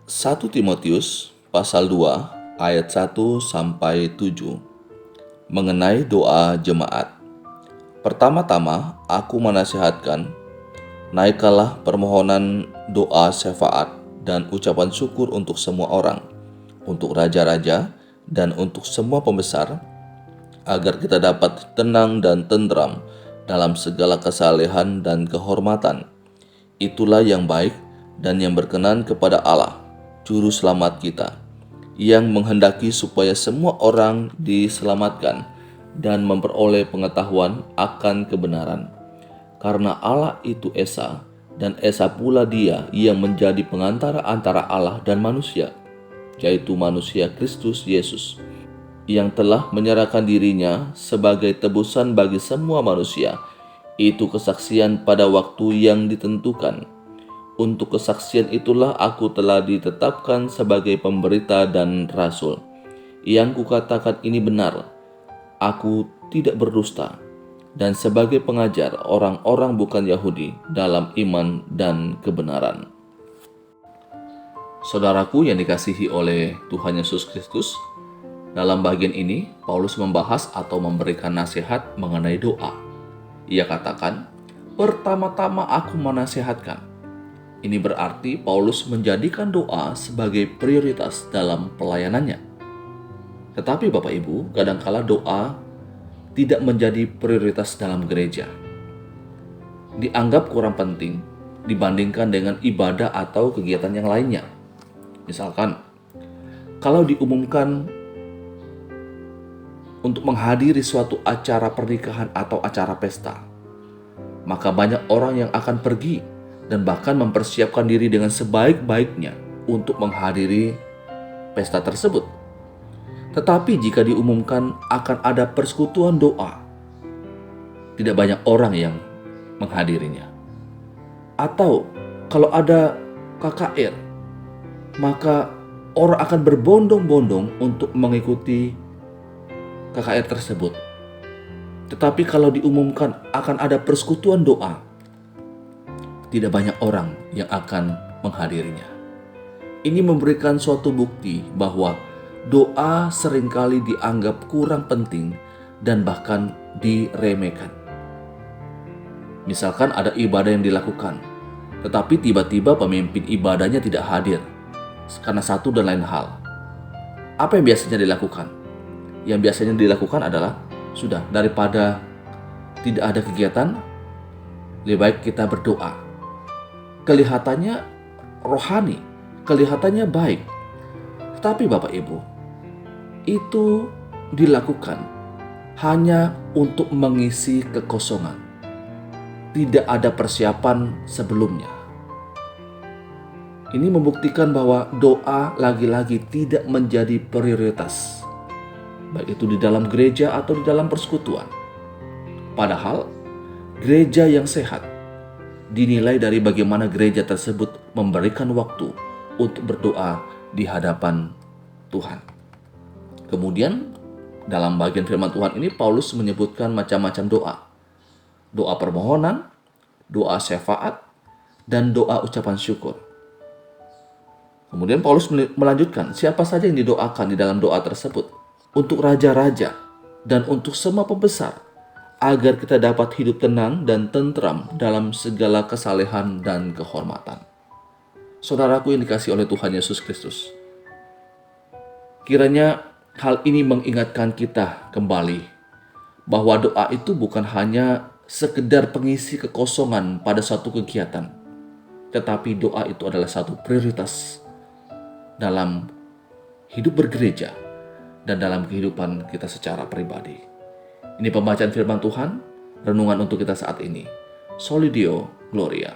1 Timotius pasal 2 ayat 1 sampai 7 mengenai doa jemaat. Pertama-tama aku menasihatkan, naikkanlah permohonan doa syafaat dan ucapan syukur untuk semua orang, untuk raja-raja dan untuk semua pembesar, agar kita dapat tenang dan tentram dalam segala kesalehan dan kehormatan. Itulah yang baik dan yang berkenan kepada Allah, Juru Selamat kita, yang menghendaki supaya semua orang diselamatkan dan memperoleh pengetahuan akan kebenaran. Karena Allah itu Esa, dan Esa pula Dia yang menjadi pengantara antara Allah dan manusia, yaitu manusia Kristus Yesus, yang telah menyerahkan dirinya sebagai tebusan bagi semua manusia. Itu kesaksian pada waktu yang ditentukan. Untuk kesaksian itulah aku telah ditetapkan sebagai pemberita dan rasul. Yang kukatakan ini benar, aku tidak berdusta, dan sebagai pengajar orang-orang bukan Yahudi dalam iman dan kebenaran. Saudaraku yang dikasihi oleh Tuhan Yesus Kristus, dalam bagian ini Paulus membahas atau memberikan nasihat mengenai doa. Ia katakan, pertama-tama aku menasihatkan. Ini berarti Paulus menjadikan doa sebagai prioritas dalam pelayanannya. Tetapi Bapak Ibu, kadangkala doa tidak menjadi prioritas dalam gereja. Dianggap kurang penting dibandingkan dengan ibadah atau kegiatan yang lainnya. Misalkan, kalau diumumkan untuk menghadiri suatu acara pernikahan atau acara pesta, maka banyak orang yang akan pergi dan bahkan mempersiapkan diri dengan sebaik-baiknya untuk menghadiri pesta tersebut. Tetapi jika diumumkan akan ada persekutuan doa, tidak banyak orang yang menghadirinya. Atau kalau ada KKR, maka orang akan berbondong-bondong untuk mengikuti KKR tersebut. Tetapi kalau diumumkan akan ada persekutuan doa, tidak banyak orang yang akan menghadirinya. Ini memberikan suatu bukti bahwa doa seringkali dianggap kurang penting dan bahkan diremehkan. Misalkan ada ibadah yang dilakukan, tetapi tiba-tiba pemimpin ibadahnya tidak hadir karena satu dan lain hal. Apa yang biasanya dilakukan? Yang biasanya dilakukan adalah, sudah, daripada tidak ada kegiatan, lebih baik kita berdoa. Kelihatannya rohani, kelihatannya baik. Tetapi Bapak Ibu, itu dilakukan hanya untuk mengisi kekosongan. Tidak ada persiapan sebelumnya. Ini membuktikan bahwa doa lagi-lagi tidak menjadi prioritas, baik itu di dalam gereja atau di dalam persekutuan. Padahal gereja yang sehat dinilai dari bagaimana gereja tersebut memberikan waktu untuk berdoa di hadapan Tuhan. Kemudian dalam bagian firman Tuhan ini Paulus menyebutkan macam-macam doa. Doa permohonan, doa syafaat, dan doa ucapan syukur. Kemudian Paulus melanjutkan, siapa saja yang didoakan di dalam doa tersebut? Untuk raja-raja dan untuk semua pembesar, agar kita dapat hidup tenang dan tentram dalam segala kesalehan dan kehormatan. Saudaraku yang dikasihi oleh Tuhan Yesus Kristus, kiranya hal ini mengingatkan kita kembali bahwa doa itu bukan hanya sekedar pengisi kekosongan pada suatu kegiatan, tetapi doa itu adalah satu prioritas dalam hidup bergereja dan dalam kehidupan kita secara pribadi. Ini pembacaan firman Tuhan, renungan untuk kita saat ini. Soli Deo Gloria.